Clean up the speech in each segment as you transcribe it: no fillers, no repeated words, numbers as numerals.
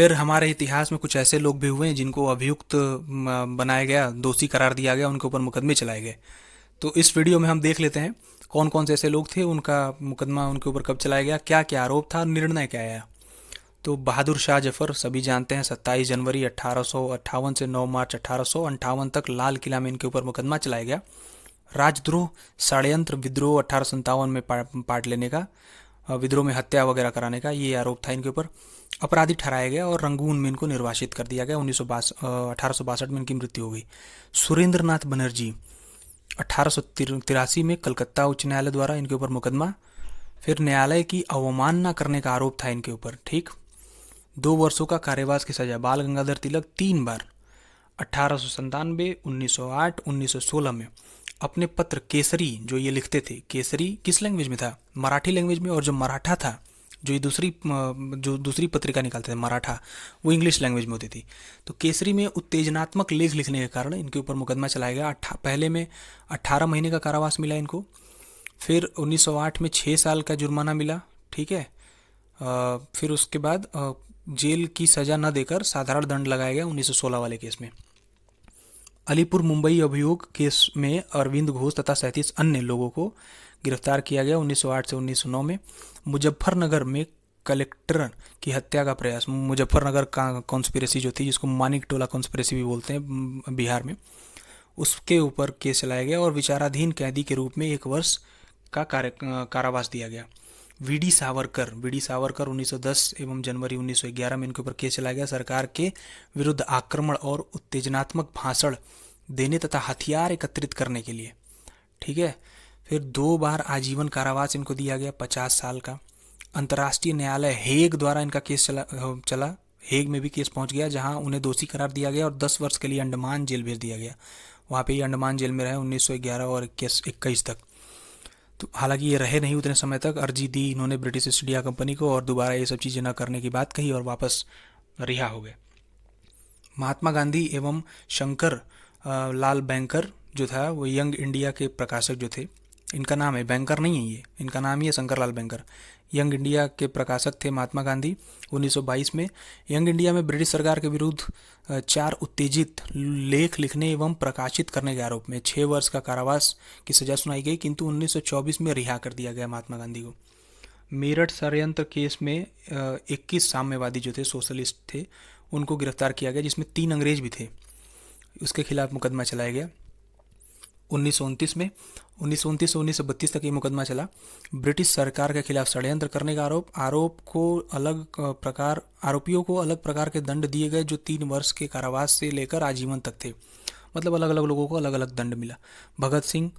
फिर हमारे इतिहास में कुछ ऐसे लोग भी हुए हैं जिनको अभियुक्त बनाया गया, दोषी करार दिया गया, उनके ऊपर मुकदमे चलाए गए। तो इस वीडियो में हम देख लेते हैं कौन कौन से ऐसे लोग थे, उनका मुकदमा उनके ऊपर कब चलाया गया, क्या क्या आरोप था, निर्णय क्या आया। तो बहादुर शाह जफर सभी जानते हैं, 27 जनवरी 1858 से 9 मार्च 1858 तक लाल किला में इनके ऊपर मुकदमा चलाया गया। राजद्रोह, षड्यंत्र, विद्रोह 1857 में पार्ट लेने का, विद्रोह में हत्या वगैरह कराने का ये आरोप था इनके ऊपर। अपराधी ठहराया गया और रंगून में इनको निर्वासित कर दिया गया। 1862 में इनकी मृत्यु हो गई। सुरेंद्र नाथ बनर्जी, 1883 में कलकत्ता उच्च न्यायालय द्वारा इनके ऊपर मुकदमा। फिर न्यायालय की अवमानना करने का आरोप था इनके ऊपर, ठीक। 2 वर्षों का कारावास की सजा। बाल गंगाधर तिलक 3 बार 1897, 1908, 1916 में अपने पत्र केसरी जो ये लिखते थे, केसरी किस लैंग्वेज में था, मराठी लैंग्वेज में, और जो मराठा था, जो ये दूसरी पत्रिका निकालते थे मराठा, वो इंग्लिश लैंग्वेज में होती थी। तो केसरी में उत्तेजनात्मक लेख लिखने के कारण इनके ऊपर मुकदमा चलाया गया। पहले में 18 महीने का कारावास मिला इनको। फिर 1908 में 6 साल का जुर्माना मिला, ठीक है। फिर उसके बाद जेल की सज़ा न देकर साधारण दंड लगाया गया 1916 वाले केस में। अलीपुर मुंबई अभियोग केस में अरविंद घोष तथा 37 अन्य लोगों को गिरफ्तार किया गया 1908 से 1909 में। मुजफ्फरनगर में कलेक्टर की हत्या का प्रयास, मुजफ्फरनगर का कॉन्स्पिरेसी जो थी, जिसको मानिक टोला कॉन्स्पिरेसी भी बोलते हैं बिहार में, उसके ऊपर केस चलाया गया और विचाराधीन कैदी के रूप में 1 वर्ष का कारावास दिया गया। वी डी सावरकर 1910 एवं जनवरी 1911 में इनके ऊपर केस चलाया गया सरकार के विरुद्ध आक्रमण और उत्तेजनात्मक भाषण देने तथा हथियार एकत्रित करने के लिए, ठीक है। फिर 2 बार आजीवन कारावास इनको दिया गया 50 साल का। अंतर्राष्ट्रीय न्यायालय हेग द्वारा इनका केस चला। हेग में भी केस पहुंच गया, जहां उन्हें दोषी करार दिया गया और 10 वर्ष के लिए अंडमान जेल भेज दिया गया। वहाँ पे ये अंडमान जेल में रहे 1911 और 21 तक। तो हालांकि ये रहे नहीं उतने समय तक, अर्जी दी इन्होंने ब्रिटिश ईस्ट इंडिया कंपनी को और दोबारा ये सब चीज़ें न करने की बात कही और वापस रिहा हो गए। महात्मा गांधी एवं शंकर लाल बैंकर जो था, वो यंग इंडिया के प्रकाशक जो थे, इनका नाम है, बैंकर नहीं है ये, इनका नाम ही है Shankar Lal banker. Young India के प्रकाशक थे महात्मा गांधी। 1922 में यंग इंडिया में ब्रिटिश सरकार के विरुद्ध 4 उत्तेजित लेख लिखने एवं प्रकाशित करने के आरोप में 6 वर्ष का कारावास की सजा सुनाई गई, किंतु 1924 में रिहा कर दिया गया महात्मा गांधी को। मेरठ षड्यंत्र केस में 21 साम्यवादी जो थे, सोशलिस्ट थे, उनको गिरफ्तार किया गया, जिसमें 3 अंग्रेज भी थे। उसके खिलाफ मुकदमा चलाया गया 1929 में। 1929 से 1932 तक ये मुकदमा चला। ब्रिटिश सरकार के खिलाफ षड्यंत्र करने का आरोपियों को अलग प्रकार के दंड दिए गए, जो 3 वर्ष के कारावास से लेकर आजीवन तक थे। मतलब अलग अलग लोगों को अलग अलग दंड मिला। भगत सिंह,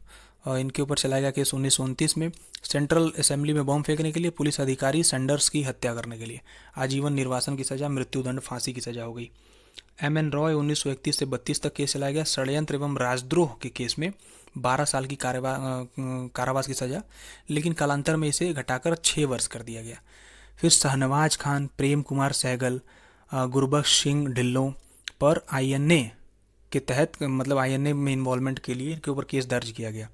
इनके ऊपर चलाया गया केस 1929 में, सेंट्रल असेंबली में बम फेंकने के लिए, पुलिस अधिकारी सैंडर्स की हत्या करने के लिए। आजीवन निर्वासन की सजा, मृत्युदंड, फांसी की सजा हो गई। एम एन रॉय 1931 से 32 तक केस चलाया गया। षड्यंत्र एवं राजद्रोह के केस में 12 साल की कारावास की सजा, लेकिन कालांतर में इसे घटाकर 6 वर्ष कर दिया गया। फिर शहनवाज खान, प्रेम कुमार सहगल, गुरबख्श सिंह ढिल्लों पर आईएनए के तहत, मतलब आईएनए में इन्वॉल्वमेंट के लिए इनके ऊपर केस दर्ज किया गया।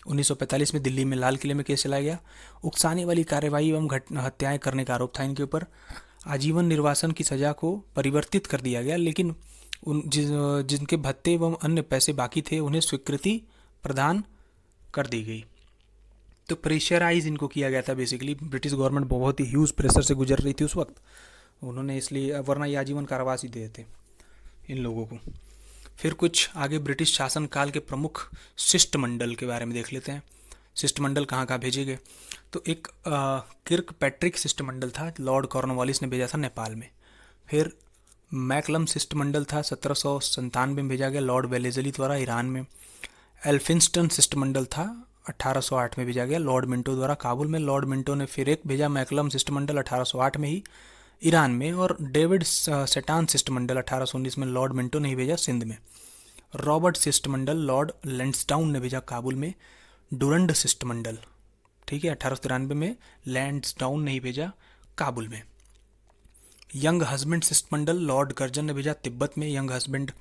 1945 में दिल्ली में लाल किले में केस चलाया गया। उकसाने वाली कार्रवाई एवं हत्याएं करने का आरोप था इनके ऊपर। आजीवन निर्वासन की सजा को परिवर्तित कर दिया गया, लेकिन जिनके भत्ते एवं अन्य पैसे बाकी थे उन्हें स्वीकृति प्रदान कर दी गई। तो प्रेशराइज इनको किया गया था बेसिकली। ब्रिटिश गवर्नमेंट बहुत ही ह्यूज प्रेशर से गुजर रही थी उस वक्त, उन्होंने इसलिए, वरना ये आजीवन कारावास ही दे थे इन लोगों को। फिर कुछ आगे ब्रिटिश शासनकाल के प्रमुख शिष्टमंडल के बारे में देख लेते हैं। शिष्टमंडल कहाँ कहाँ भेजे गए। तो एक किर्क पैट्रिक शिष्टमंडल था, लॉर्ड कॉर्नवालिस ने भेजा था नेपाल में। फिर मैकलम शिष्टमंडल था, 1797 में भेजा गया लॉर्ड वेलेजली द्वारा ईरान में। एल्फिंस्टन शिष्टमंडल था, 1808 में भेजा गया लॉर्ड मिंटो द्वारा काबुल में। लॉर्ड मिंटो ने फिर एक भेजा मैकलम शिष्टमंडल 1808 में ही ईरान में। और डेविड सेटान शिष्टमंडल 1819 में लॉर्ड मिंटो ने ही भेजा सिंध में। रॉबर्ट शिष्टमंडल लॉर्ड लैंसडाउन ने भेजा काबुल में। डुरंड शिष्टमंडल, ठीक है, 1893 में लैंसडाउन ने ही भेजा काबुल में। यंग हस्बैंड शिष्टमंडल लॉर्ड कर्जन ने भेजा तिब्बत में। यंग हस्बैंड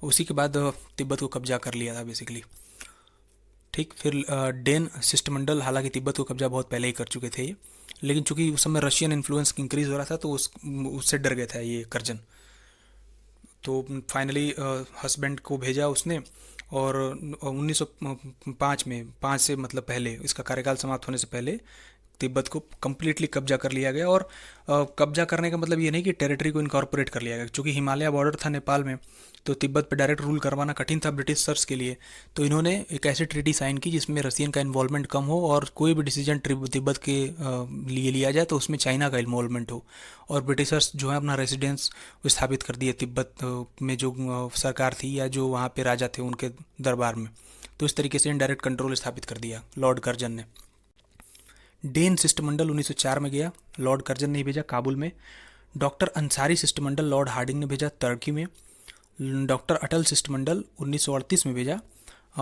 उसी के बाद तिब्बत को कब्जा कर लिया था बेसिकली, ठीक। फिर डेन शिष्टमंडल, हालांकि तिब्बत को कब्जा बहुत पहले ही कर चुके थे, लेकिन चूंकि उस समय रशियन इन्फ्लुएंस इंक्रीज हो रहा था तो उससे डर गया था ये कर्जन। तो फाइनली हस्बैंड को भेजा उसने, और 1905 में, 5 से मतलब पहले, इसका कार्यकाल समाप्त होने से पहले तिब्बत को कंप्लीटली कब्जा कर लिया गया। और कब्जा करने का मतलब ये नहीं कि टेरिटरी को इनकॉर्पोरेट कर लिया गया, क्योंकि हिमालय बॉर्डर था नेपाल में, तो तिब्बत पे डायरेक्ट रूल करवाना कठिन था ब्रिटिशर्स के लिए। तो इन्होंने एक ऐसी ट्रीटी साइन की जिसमें रसियन का इन्वॉल्वमेंट कम हो, और कोई भी डिसीजन तिब्बत के लिए लिया जाए तो उसमें चाइना का इन्वॉल्वमेंट हो। और ब्रिटिशर्स जो है अपना रेसिडेंस स्थापित कर दिए तिब्बत में, जो सरकार थी या जो वहाँ पे राजा थे उनके दरबार में। तो इस तरीके से इनडायरेक्ट कंट्रोल स्थापित कर दिया लॉर्ड कर्जन ने। डेन शिष्टमंडल 1904 में गया, लॉर्ड कर्जन ने भेजा काबुल में। डॉक्टर अंसारी शिष्टमंडल लॉर्ड हार्डिंग ने भेजा तुर्की में। डॉक्टर अटल शिष्टमंडल 1938 में भेजा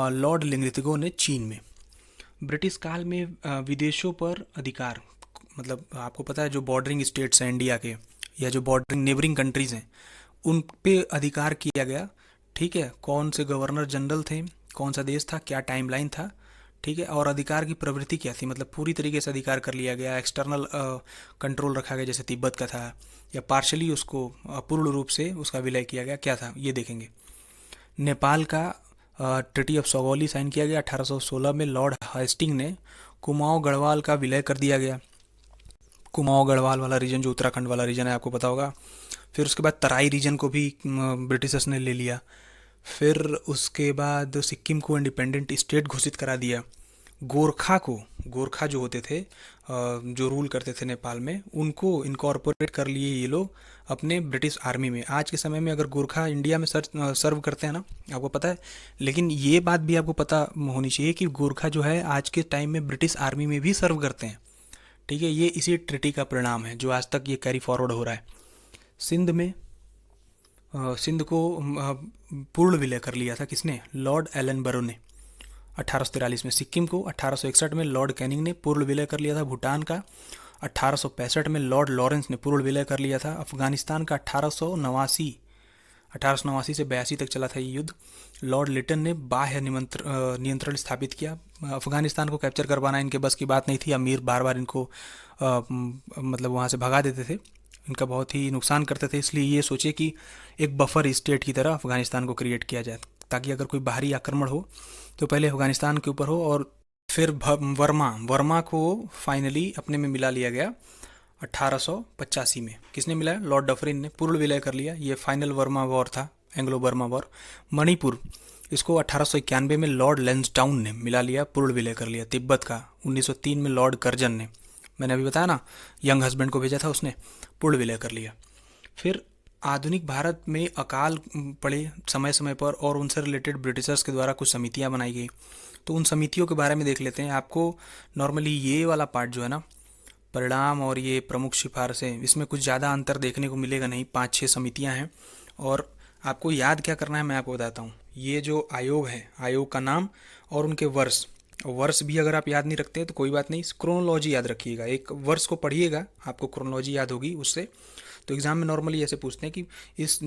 लॉर्ड लिंगथिगो ने चीन में। ब्रिटिश काल में विदेशों पर अधिकार, मतलब आपको पता है जो बॉर्डरिंग स्टेट्स हैं इंडिया के, या जो बॉर्डरिंग नेबरिंग कंट्रीज़ हैं, उन पे अधिकार किया गया। ठीक है, कौन से गवर्नर जनरल थे, कौन सा देश था, क्या टाइमलाइन था, ठीक है, और अधिकार की प्रवृत्ति क्या थी, मतलब पूरी तरीके से अधिकार कर लिया गया, एक्सटर्नल कंट्रोल रखा गया जैसे तिब्बत का था, या पार्शली उसको पूर्ण रूप से उसका विलय किया गया, क्या था ये देखेंगे। नेपाल का ट्रीटी ऑफ सगौली साइन किया गया 1816 में। लॉर्ड हेस्टिंग ने कुमाऊं गढ़वाल का विलय कर दिया गया। कुमाऊं गढ़वाल वाला रीजन जो उत्तराखंड वाला रीजन है, आपको पता होगा। फिर उसके बाद तराई रीजन को भी ब्रिटिशर्स ने ले लिया। फिर उसके बाद सिक्किम को इंडिपेंडेंट स्टेट घोषित करा दिया। गोरखा जो होते थे, जो रूल करते थे नेपाल में, उनको इनकॉर्पोरेट कर लिए ये लोग अपने ब्रिटिश आर्मी में। आज के समय में अगर गोरखा इंडिया में सर्व करते हैं ना, आपको पता है। लेकिन ये बात भी आपको पता होनी चाहिए कि गोरखा जो है आज के टाइम में ब्रिटिश आर्मी में भी सर्व करते हैं। ठीक है, ये इसी ट्रिटी का परिणाम है जो आज तक ये कैरी फॉरवर्ड हो रहा है। सिंध में सिंध को पूर्ण विलय कर लिया था किसने, लॉर्ड एलन बरो ने 1843 में। सिक्किम को 1861 में लॉर्ड कैनिंग ने पूर्ण विलय कर लिया था। भूटान का 1865 में लॉर्ड लॉरेंस ने पूर्ण विलय कर लिया था। अफगानिस्तान का 1889 से 82 तक चला था ये युद्ध। लॉर्ड लिटन ने बाह्य नियंत्रण स्थापित किया। अफगानिस्तान को कैप्चर कर पाना इनके बस की बात नहीं थी। अमीर बार बार इनको मतलब वहाँ से भगा देते थे, इनका बहुत ही नुकसान करते थे। इसलिए ये सोचे कि एक बफर स्टेट की तरह अफगानिस्तान को क्रिएट किया जाए, ताकि अगर कोई बाहरी आक्रमण हो तो पहले अफगानिस्तान के ऊपर हो। और फिर वर्मा को फाइनली अपने में मिला लिया गया 1885 में। किसने मिलाया, लॉर्ड डफरिन ने पूर्ण विलय कर लिया। ये फाइनल वर्मा वॉर था, एंग्लो बर्मा वॉर। मणिपुर, इसको 1891 में लॉर्ड लेंसडाउन ने मिला लिया, पूर्ण विलय कर लिया। तिब्बत का 1903 में लॉर्ड कर्जन ने, मैंने अभी बताया ना, यंग हस्बैंड को भेजा था उसने, पूर्ण विलय कर लिया। फिर आधुनिक भारत में अकाल पड़े समय समय पर, और उनसे रिलेटेड ब्रिटिशर्स के द्वारा कुछ समितियां बनाई गई। तो उन समितियों के बारे में देख लेते हैं। आपको नॉर्मली ये वाला पार्ट जो है ना, परिणाम और ये प्रमुख सिफारिशें, इसमें कुछ ज़्यादा अंतर देखने को मिलेगा नहीं। 5-6 समितियां हैं, और आपको याद क्या करना है मैं आपको बताता हूँ। ये जो आयोग है, आयोग का नाम और उनके वर्ष भी अगर आप याद नहीं रखते हैं तो कोई बात नहीं, क्रोनोलॉजी याद रखिएगा। एक वर्ष को पढ़िएगा, आपको क्रोनोलॉजी याद होगी उससे। तो एग्जाम में नॉर्मली ऐसे पूछते हैं कि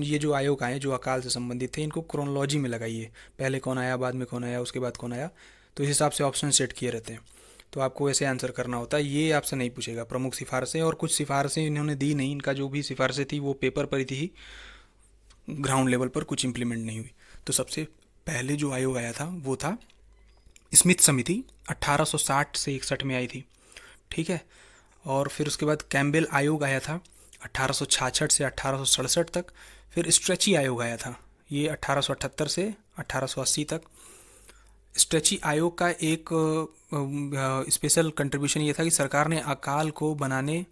ये जो आयोग आए जो अकाल से संबंधित थे, इनको क्रोनोलॉजी में लगाइए, पहले कौन आया, बाद में कौन आया, उसके बाद कौन आया। तो इस हिसाब से ऑप्शन सेट किए रहते हैं, तो आपको ऐसे आंसर करना होता है। ये आपसे नहीं पूछेगा प्रमुख सिफारिशें, और कुछ सिफारिशें इन्होंने दी नहीं। इनका जो भी सिफारिशें थी वो पेपर पर ही थी, ग्राउंड लेवल पर कुछ इंप्लीमेंट नहीं हुई। तो सबसे पहले जो आयोग आया था वो था स्मिथ समिति, 1860 से 61 में आई थी। ठीक है, और फिर उसके बाद कैम्बेल आयोग आया था 1866 से 1867 तक। फिर स्ट्रेची आयोग आया था, ये 1878 से 1880 तक। स्ट्रेची आयोग का एक स्पेशल कंट्रीब्यूशन ये था कि सरकार ने अकाल को बनाने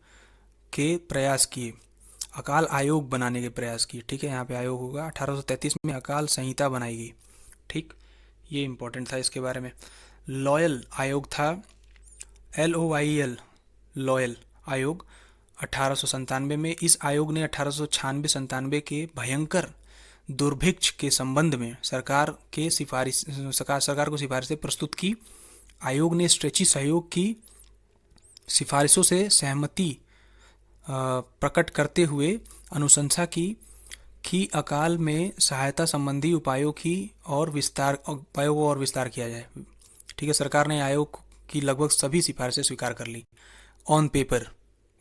के प्रयास किए, अकाल आयोग बनाने के प्रयास किए। ठीक है, यहाँ पे आयोग होगा। 1833 में अकाल संहिता बनाई गई। ठीक, ये इंपॉर्टेंट था इसके बारे में। लॉयल आयोग था, LOYL, लॉयल आयोग 1897 में। इस आयोग ने 1896-97 के भयंकर दुर्भिक्ष के संबंध में सरकार को सिफारिशें प्रस्तुत की। आयोग ने स्ट्रेची सहयोग की सिफारिशों से सहमति प्रकट करते हुए अनुशंसा की कि अकाल में सहायता संबंधी उपायों को और विस्तार किया जाए। ठीक है, सरकार ने आयोग की लगभग सभी सिफारिशें स्वीकार कर ली। ऑन पेपर,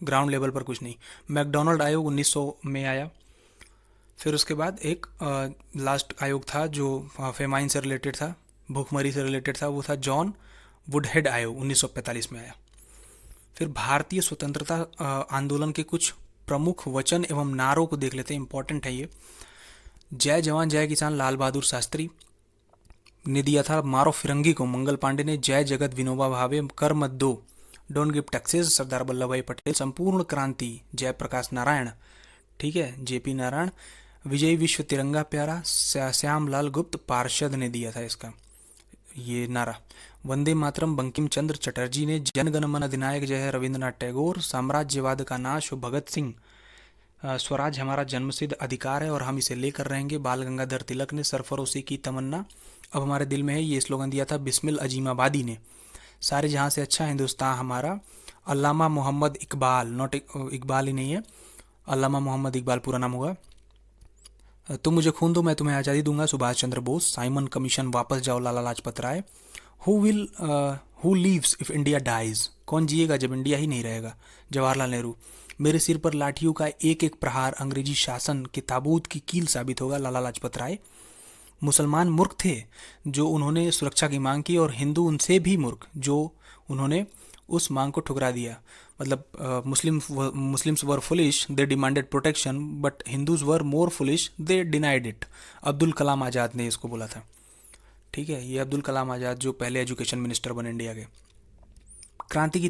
ग्राउंड लेवल पर कुछ नहीं। मैकडोनल्ड आयोग 1900 में आया। फिर उसके बाद एक लास्ट आयोग था जो फेमाइन से रिलेटेड था, भूखमरी से रिलेटेड था, वो था जॉन वुडहेड आयोग, 1945 में आया। फिर भारतीय स्वतंत्रता आंदोलन के कुछ प्रमुख वचन एवं नारों को देख लेते हैं, इंपॉर्टेंट है ये। जय जवान जय किसान लाल बहादुर शास्त्री ने दिया था। मारो फिरंगी को मंगल पांडे ने। जय जगत विनोबा भावे, कर मत दो, don't give taxes Sardar Vallabh भाई पटेल। संपूर्ण क्रांति जयप्रकाश नारायण, ठीक है, जेपी नारायण। विजय विश्व तिरंगा प्यारा, श्याम लाल गुप्त पार्षद ने दिया था इसका ये नारा। वंदे मातरम बंकिम चंद्र चटर्जी ने। जन गण मन अधिनायक जय है रविंद्रनाथ टैगोर। साम्राज्यवाद का नाश हो भगत सिंह। स्वराज हमारा जन्मसिद्ध अधिकार है और हम इसे लेकर रहेंगे, बाल गंगाधर तिलक ने। सरफरोशी की तमन्ना अब हमारे दिल में है, ये स्लोगन दिया था बिस्मिल अजीमाबादी ने। सारे जहाँ से अच्छा हिंदुस्तान हमारा, अल्लामा मोहम्मद इकबाल, नॉट इकबाल ही नहीं है, अल्लामा मोहम्मद इकबाल पूरा नाम होगा। तुम मुझे खून दो मैं तुम्हें आज़ादी दूंगा, सुभाष चंद्र बोस। साइमन कमीशन, वापस जाओ, Lala Lajpat Rai. Who lives if India dies, कौन जिएगा जब इंडिया ही नहीं रहेगा, जवाहरलाल नेहरू। मेरे सिर पर लाठियों का एक एक प्रहार अंग्रेजी शासन के ताबूत की कील साबित होगा, लाला लाजपत राय। मुसलमान मूर्ख थे जो उन्होंने सुरक्षा की मांग की, और हिंदू उनसे भी मूर्ख जो उन्होंने उस मांग को ठुकरा दिया। मतलब Muslims were foolish, they demanded protection, but Hindus were more foolish, they denied it. Abdul Kalam Azad ने इसको बोला था, ठीक है, ये अब्दुल कलाम आज़ाद जो पहले एजुकेशन मिनिस्टर बने इंडिया के। क्रांति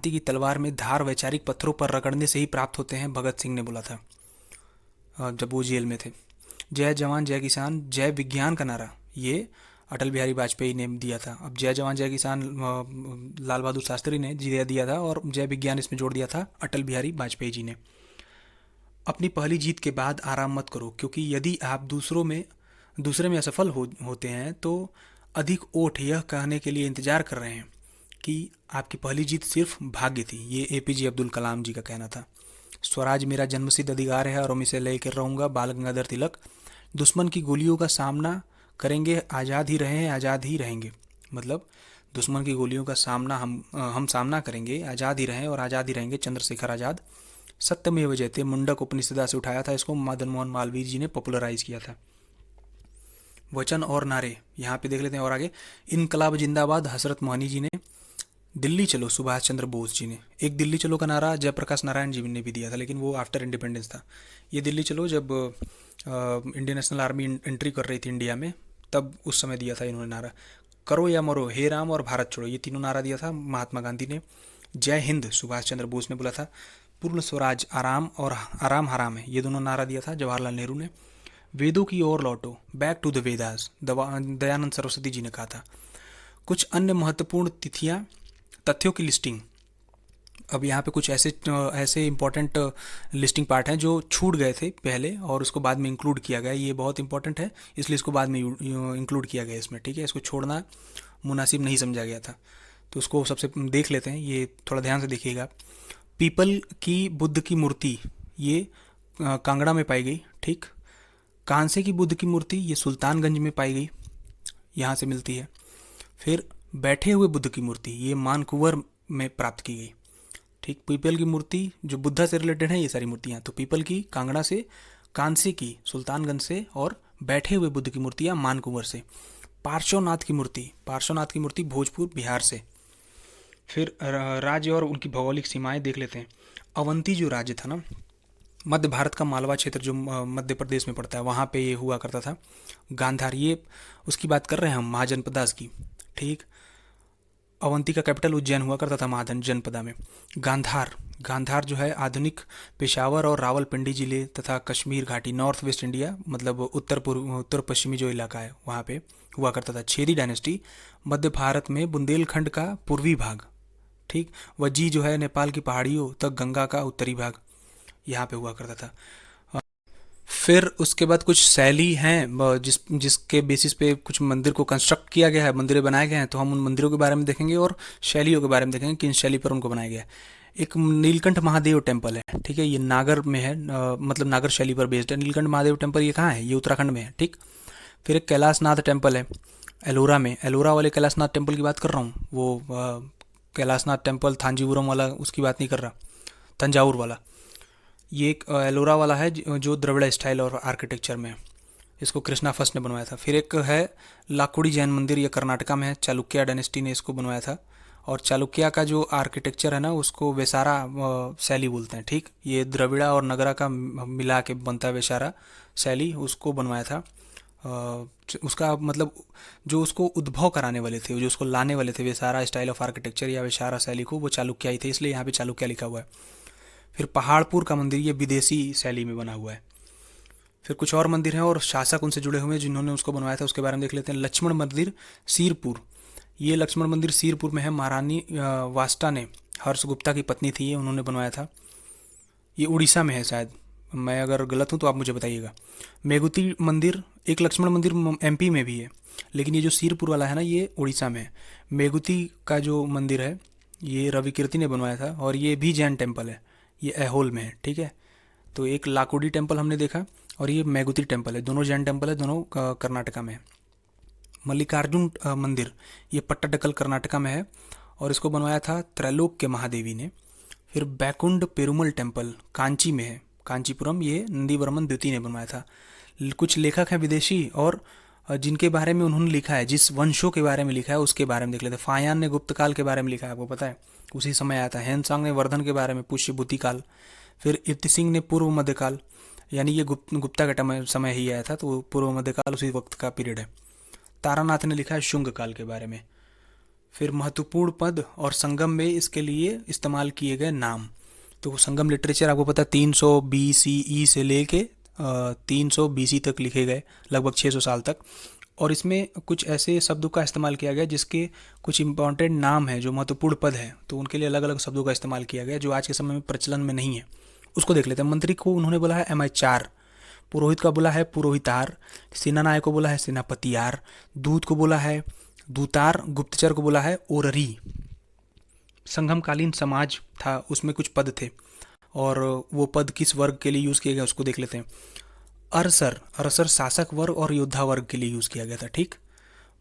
की तलवार में धार वैचारिक पत्थरों पर रगड़ने से ही प्राप्त होते हैं, भगत सिंह ने बोला था जब वो जेल में थे। जय जवान जय किसान, जय विज्ञान का नारा ये अटल बिहारी वाजपेयी ने दिया था। अब जय जवान जय किसान लाल बहादुर शास्त्री ने दिया था, और जय विज्ञान इसमें जोड़ दिया था अटल बिहारी वाजपेयी जी ने। अपनी पहली जीत के बाद आराम मत करो, क्योंकि यदि आप दूसरे में असफल होते हैं तो अधिक ओठ यह कहने के लिए इंतजार कर रहे हैं कि आपकी पहली जीत सिर्फ भाग्य थी। ये एपीजे अब्दुल कलाम जी का कहना था। स्वराज मेरा जन्मसिद्ध अधिकार है और हम इसे लेकर रहूँगा, बाल गंगाधर तिलक। दुश्मन की गोलियों का सामना करेंगे, आज़ाद ही रहें, आज़ाद ही रहेंगे। मतलब दुश्मन की गोलियों का सामना हम सामना करेंगे, आज़ाद ही रहें और आज़ाद ही रहेंगे, चंद्रशेखर आज़ाद। सत्यमेव जयते, मुंडक उपनिषदा से उठाया था इसको, मदन मोहन मालवीय जी ने पॉपुलराइज किया था। वचन और नारे यहाँ पे देख लेते हैं और आगे। इनकलाब जिंदाबाद, हसरत मोहनी जी ने। दिल्ली चलो, सुभाष चंद्र बोस जी ने। एक दिल्ली चलो का नारा जयप्रकाश नारायण जी ने भी दिया था, लेकिन वो आफ्टर इंडिपेंडेंस था। ये दिल्ली चलो जब इंडियन नेशनल आर्मी एंट्री कर रही थी इंडिया में, तब उस समय दिया था इन्होंने नारा। करो या मरो, हे राम और भारत छोड़ो, ये तीनों नारा दिया था महात्मा गांधी ने। जय हिंद सुभाष चंद्र बोस ने बोला था। पूर्ण स्वराज आराम और आराम हराम है, ये दोनों नारा दिया था जवाहरलाल नेहरू ने। वेदों की ओर लौटो, back to the Vedas, Dayanand Saraswati ji ने कहा था। कुछ अन्य महत्वपूर्ण तथ्यों की लिस्टिंग। अब यहाँ पे कुछ ऐसे इंपॉर्टेंट लिस्टिंग पार्ट हैं जो छूट गए थे पहले और उसको बाद में इंक्लूड किया गया। ये बहुत इंपॉर्टेंट है, इसलिए इसको बाद में इंक्लूड किया गया इसमें, ठीक है। इसको छोड़ना मुनासिब नहीं समझा गया था, तो उसको सबसे देख लेते हैं, ये थोड़ा ध्यान से देखिएगा। पीपल की बुद्ध की मूर्ति ये कांगड़ा में पाई गई, ठीक। कांसे की बुद्ध की मूर्ति ये सुल्तानगंज में पाई गई, यहाँ से मिलती है। फिर बैठे हुए बुद्ध की मूर्ति ये मानकुवर में प्राप्त की गई, ठीक। पीपल की मूर्ति जो बुद्धा से रिलेटेड है, ये सारी मूर्तियाँ तो पीपल की कांगड़ा से, कांसे की सुल्तानगंज से, और बैठे हुए बुद्ध की मूर्तियाँ मानकुवर से। पार्श्वनाथ की मूर्ति भोजपुर बिहार से। फिर राज्य और उनकी भौगोलिक सीमाएं देख लेते हैं। अवंती जो राज्य था ना, मध्य भारत का मालवा क्षेत्र जो मध्य प्रदेश में पड़ता है, वहाँ पे ये हुआ करता था। गांधार ये उसकी बात कर रहे हैं हम, महाजनपदा की, ठीक। अवंती का कैपिटल उज्जैन हुआ करता था महाजनपदा में। गांधार जो है आधुनिक पेशावर और रावलपिंडी जिले तथा कश्मीर घाटी, नॉर्थ वेस्ट इंडिया, मतलब उत्तर पश्चिमी जो इलाका है वहाँ पे हुआ करता था। छेदी डायनेस्टी मध्य भारत में बुंदेलखंड का पूर्वी भाग, ठीक। वज्जी जो है नेपाल की पहाड़ियों तक गंगा का उत्तरी भाग, यहाँ पे हुआ करता था। फिर उसके बाद कुछ शैली हैं जिसके बेसिस पे कुछ मंदिर को कंस्ट्रक्ट किया गया है, मंदिर बनाए गए हैं, तो हम उन मंदिरों के बारे में देखेंगे और शैलियों के बारे में देखेंगे, किन शैली पर उनको बनाया गया है। एक नीलकंठ महादेव टेम्पल है, ठीक है, ये नागर में है, मतलब नागर शैली पर बेस्ड है। नीलकंठ महादेव टेम्पल ये कहाँ है, ये उत्तराखंड में है, ठीक। फिर एक कैलाशनाथ टेम्पल है एलोरा में, एलोरा वाले कैलाशनाथ टेम्पल की बात कर रहा हूँ, वो कैलाशनाथ टेम्पल, थांजीपुरम वाला, उसकी बात नहीं कर रहा, तंजावुर वाला। ये एक एलोरा वाला है जो द्रविड़ स्टाइल और आर्किटेक्चर में है। इसको कृष्णा फर्स्ट ने बनवाया था। फिर एक है लाकुड़ी जैन मंदिर, ये कर्नाटका में है, चालुक्य डायनेस्टी ने इसको बनवाया था। और चालुक्य का जो आर्किटेक्चर है ना, उसको वेसारा शैली बोलते हैं, ठीक। ये द्रविड़ा और नगरा का मिला के बनता है वेसारा शैली, उसको बनवाया था। उसका मतलब जो उसको उद्भव कराने वाले थे, जो उसको लाने वाले थे वेसारा स्टाइल ऑफ आर्किटेक्चर या वेसारा शैली को, वो चालुक्य ही थे, इसलिए यहाँ पे चालुक्य लिखा हुआ है। फिर पहाड़पुर का मंदिर, ये विदेशी शैली में बना हुआ है। फिर कुछ और मंदिर हैं और शासक उनसे जुड़े हुए हैं जिन्होंने उसको बनवाया था, उसके बारे में देख लेते हैं। लक्ष्मण मंदिर सीरपुर, ये लक्ष्मण मंदिर सीरपुर में है। महारानी वास्ता ने, हर्ष गुप्ता की पत्नी थी ये, उन्होंने बनवाया था। ये उड़ीसा में है शायद, मैं अगर गलत हूँ तो आप मुझे बताइएगा। मेगुती मंदिर, एक लक्ष्मण मंदिर एमपी में भी है, लेकिन ये जो सीरपुर वाला है ना, ये उड़ीसा में है। मेगुती का जो मंदिर है ये रवि कीर्ति ने बनवाया था, और ये भी जैन टेम्पल है, ये ऐहोल में है, ठीक है। तो एक लाकुडी टेम्पल हमने देखा, और ये मेगुती टेम्पल है, दोनों जैन टेम्पल है, दोनों कर्नाटका में है। मल्लिकार्जुन मंदिर, ये पट्टाडकल कर्नाटका में है, और इसको बनवाया था त्रैलोक्य महादेवी ने। फिर बैकुंड पेरुमल टेम्पल कांची में है, कांचीपुरम, ये नंदीवर्मन द्वितीय ने बनवाया था। कुछ लेखक हैं विदेशी, और जिनके बारे में उन्होंने लिखा है, जिस वंशों के बारे में लिखा है उसके बारे में देख लेते हैं। फायान ने गुप्त काल के बारे में लिखा है, आपको पता है, उसी समय आया था। हेनसांग ने वर्धन के बारे में, पुष्य भूति काल। फिर इर्ति सिंह ने पूर्व मध्यकाल, यानी ये गुप्ता का समय ही आया था, तो पूर्व मध्यकाल उसी वक्त का पीरियड है। तारानाथ ने लिखा है शुंग काल के बारे में। फिर महत्वपूर्ण पद और संगम में इसके लिए इस्तेमाल किए गए नाम, तो संगम लिटरेचर आपको पता है 300 BCE से लेके 300 BC तक लिखे गए, लगभग 600 साल तक। और इसमें कुछ ऐसे शब्दों का इस्तेमाल किया गया जिसके कुछ इंपॉर्टेंट नाम है, जो महत्वपूर्ण पद है, तो उनके लिए अलग अलग शब्दों का इस्तेमाल किया गया जो आज के समय में प्रचलन में नहीं है। उसको देख लेते हैं। मंत्री को उन्होंने बोला है MI4, पुरोहित का बोला है पुरोहितार, सेनानायक को बोला है सेनापतियार, दूत को बोला है दूतार, गुप्तचर को बोला है ओररी। संगमकालीन समाज था, उसमें कुछ पद थे, और वो पद किस वर्ग के लिए यूज़ किए गए उसको देख लेते हैं। अरसर, अरसर शासक वर्ग और योद्धा वर्ग के लिए यूज़ किया गया था, ठीक।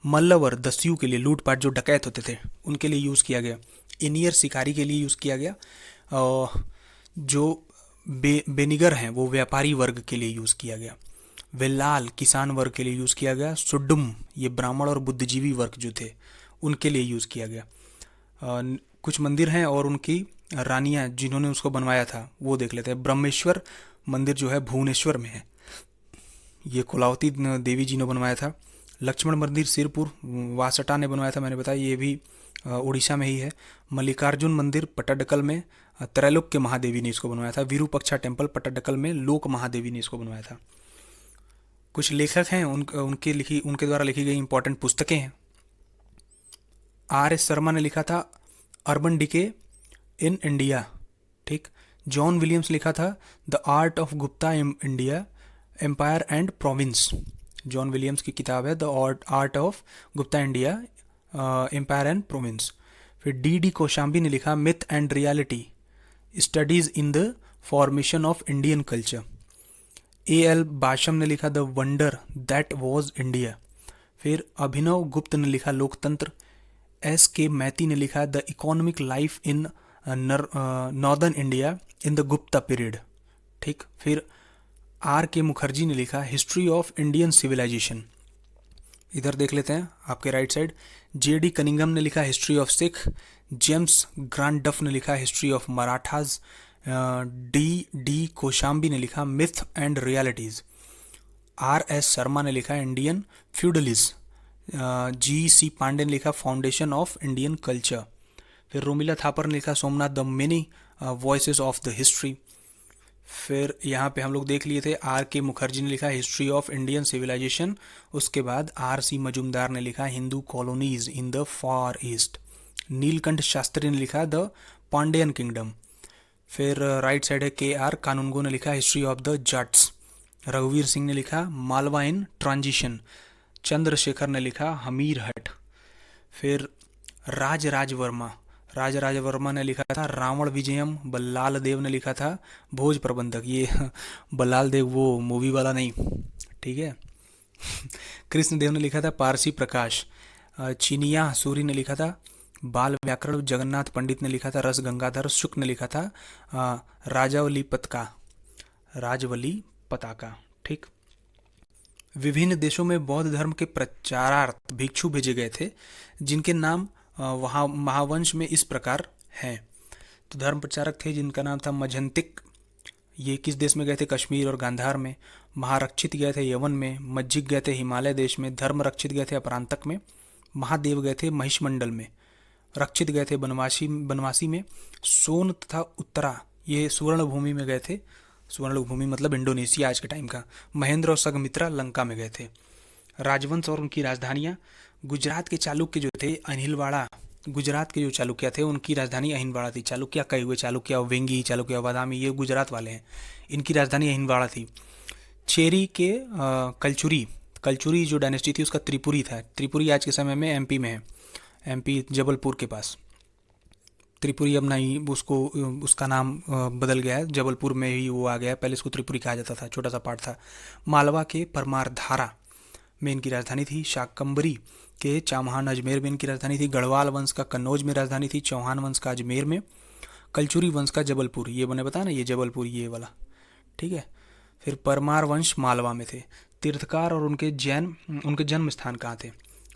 मल्लवर दस्यु के लिए, लूटपाट जो डकैत होते थे उनके लिए यूज़ किया गया। इनियर शिकारी के लिए यूज़ किया गया। और जो बेनिगर हैं वो व्यापारी वर्ग के लिए यूज़ किया गया। वेलाल किसान वर्ग के लिए यूज़ किया गया। सुड्डुम, ये ब्राह्मण और बुद्धिजीवी वर्ग जो थे उनके लिए यूज़ किया गया। कुछ मंदिर हैं और उनकी रानियां जिन्होंने उसको बनवाया था वो देख लेते हैं। ब्रह्मेश्वर मंदिर जो है भुवनेश्वर में है, ये कुलावती देवी जी ने बनवाया था। लक्ष्मण मंदिर सिरपुर वासटा ने बनवाया था, मैंने बताया, ये भी उड़ीसा में ही है। मल्लिकार्जुन मंदिर पट्टाडकल में त्रैलोक्य महादेवी ने इसको बनवाया था। विरूपक्षा टेम्पल पट्टाडकल में लोक महादेवी ने इसको बनवाया था। कुछ लेखक हैं, उनके द्वारा लिखी गई इंपॉर्टेंट पुस्तकें हैं। RS शर्मा ने लिखा था अर्बन डिके इन इंडिया, ठीक। जॉन विलियम्स लिखा था the art of Gupta in India, empire and province. John Williams की किताब है the art of Gupta India, empire and province. फिर D.D. कौशाम्बी ने लिखा myth and reality, studies in the formation of Indian culture. A.L. Basham ने लिखा the wonder that was India. फिर अभिनव गुप्त ने लिखा लोकतंत्र। S.K. मैती ने लिखा the economic life in northern India in the Gupta period, ठीक। फिर R.K. मुखर्जी ने लिखा हिस्ट्री ऑफ इंडियन सिविलाइजेशन। इधर देख लेते हैं आपके राइट साइड। J.D. कनिंगम ने लिखा history of Sikh. James grant डफ ने लिखा history of Marathas. D.D. Kosambi ने लिखा myth and realities. R.S. Sharma ने लिखा इंडियन फ्यूडलिज्म। G.C. पांडे ने लिखा फाउंडेशन ऑफ इंडियन कल्चर। फिर रोमिला थापर ने लिखा Somnath the many voices of the history. फिर यहाँ पे हम लोग देख लिए थे R.K. मुखर्जी ने लिखा हिस्ट्री ऑफ इंडियन सिविलाइजेशन। उसके बाद R.C. मजुमदार ने लिखा Hindu colonies in the far east. Neelkanth Shastri ने लिखा द पांड्यन किंगडम। फिर राइट साइड है K.R. कानूनगो ने लिखा हिस्ट्री ऑफ द जट्स। रघुवीर सिंह ने लिखा मालवा इन ट्रांजिशन। चंद्रशेखर ने लिखा हमीर हट। फिर राज वर्मा ने लिखा था रावण विजयम। बल्लाल देव ने लिखा था भोज प्रबंधक, ये बल्लाल देव वो मूवी वाला नहीं, ठीक है। कृष्णदेव ने लिखा था पारसी प्रकाश। चिनिया सूरी ने लिखा था बाल व्याकरण जगन्नाथ पंडित ने लिखा था, रस गंगाधर शुक्ल ने लिखा था राजावली पताका, राजवली पताका। ठीक। विभिन्न देशों में बौद्ध धर्म के प्रचारार्थ भिक्षु भेजे गए थे, जिनके नाम वहाँ महावंश में इस प्रकार हैं। तो धर्म प्रचारक थे जिनका नाम था मझंतिक। ये किस देश में गए थे? कश्मीर और गांधार में। महारक्षित गए थे यवन में। मज्जिक गए थे हिमालय देश में। धर्म रक्षित गए थे अपरांतक में। महादेव गए थे महिषमंडल में। रक्षित गए थे बनवासी बनवासी में। सोन तथा उत्तरा ये सुवर्ण भूमि में गए थे। सुवर्ण भूमि मतलब इंडोनेशिया आज के टाइम का। महेंद्र और संघमित्रा लंका में गए थे। राजवंश और उनकी राजधानियाँ। गुजरात के चालुक्य जो थे अहिलवाड़ा, गुजरात के जो चालुक्य थे उनकी राजधानी अहिलवाड़ा थी। चालुक्य कहे हुए चालुक्य वेंगी, चालुक्य बादामी, ये गुजरात वाले हैं। इनकी राजधानी अहिलवाड़ा थी। चेरी के कलचुरी, कलचुरी जो डायनेस्टी थी उसका त्रिपुरी था। त्रिपुरी आज के समय में एमपी में है, एमपी जबलपुर के पास। त्रिपुरी अब नहीं, उसको उसका नाम बदल गया है, जबलपुर में ही वो आ गया है। पहले इसको त्रिपुरी कहा जाता था, छोटा सा पार्ट था। मालवा के परमारधारा में इनकी राजधानी थी। शाकंबरी के चाम्हान अजमेर में इनकी राजधानी थी। गढ़वाल वंश का कन्नौज में राजधानी थी। चौहान वंश का अजमेर में। कलचुरी वंश का जबलपुर, ये मैंने बताया ना, ये जबलपुर ये वाला। ठीक है। फिर परमार वंश मालवा में थे। तीर्थकार और उनके जन्म स्थान कहाँ थे?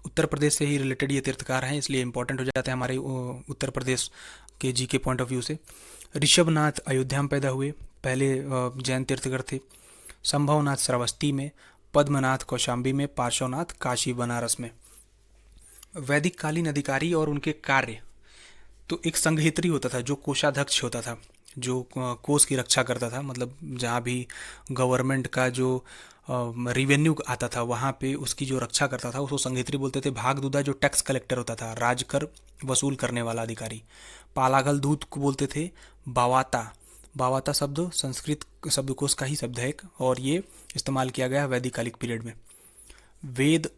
उत्तर प्रदेश से ही रिलेटेड ये तीर्थकार हैं, इसलिए इंपॉर्टेंट हो जाते हैं हमारे उत्तर प्रदेश के जी के पॉइंट ऑफ व्यू से। ऋषभनाथ अयोध्या में पैदा हुए, पहले जैन तीर्थकर थे। संभवनाथ श्रावस्ती में। पद्मनाथ कौशाम्बी में। पार्श्वनाथ काशी बनारस में। वैदिक कालीन अधिकारी और उनके कार्य। तो एक संघहित्री होता था जो कोषाध्यक्ष होता था, जो कोष की रक्षा करता था, मतलब जहाँ भी गवर्नमेंट का जो रिवेन्यू आता था वहाँ पे उसकी जो रक्षा करता था उसको संघित्री बोलते थे। भागदूदा जो टैक्स कलेक्टर होता था, राजकर वसूल करने वाला अधिकारी। पालागल दूत को बोलते थे बावाता। बावाता शब्द संस्कृत शब्दकोश का ही शब्द है और ये इस्तेमाल किया गया वैदिक कालिक पीरियड में। वेद,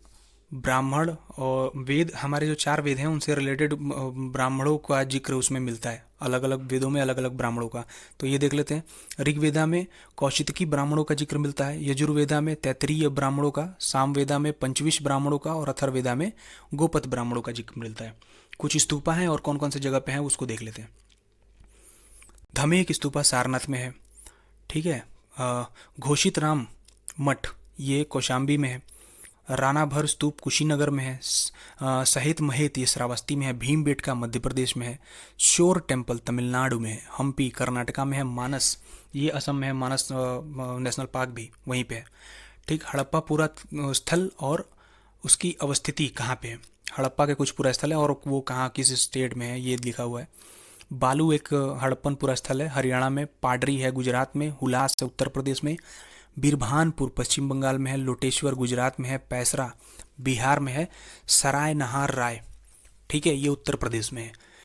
ब्राह्मण और वेद, हमारे जो 4 वेद हैं उनसे रिलेटेड ब्राह्मणों का जिक्र उसमें मिलता है, अलग अलग वेदों में अलग अलग ब्राह्मणों का। तो ये देख लेते हैं। ऋग्वेदा में कौशितकी ब्राह्मणों का जिक्र मिलता है। यजुर्वेदा में तैत्तिरीय ब्राह्मणों का। सामवेदा में पंचविश ब्राह्मणों का। और अथर्ववेदा में गोपत ब्राह्मणों का जिक्र मिलता है। कुछ स्तूपा हैं और कौन कौन से जगह पे हैं उसको देख लेते हैं। धमेक स्तूपा सारनाथ में है। ठीक है। घोषित राम मठ ये कौशाम्बी में है। रानाभर स्तूप कुशीनगर में है। सहित महेत ये श्रावस्ती में है। भीमबेटका मध्य प्रदेश में है। शोर टेम्पल तमिलनाडु में है। हम्पी कर्नाटका में है। मानस ये असम में है। मानस नेशनल पार्क भी वहीं पे है। ठीक। हड़प्पा पुरा स्थल और उसकी अवस्थिति कहाँ पे है? हड़प्पा के कुछ पुरा स्थल है और वो कहाँ किस स्टेट में है ये लिखा हुआ है। बालू एक हड़प्पन पुरा स्थल है हरियाणा में। पाडरी है गुजरात में। हुलास है उत्तर प्रदेश में। बीरभानपुर पश्चिम बंगाल में है। लोटेश्वर गुजरात में है। पैसरा बिहार में है। सराय नहार राय, ठीक है, ये उत्तर प्रदेश में है।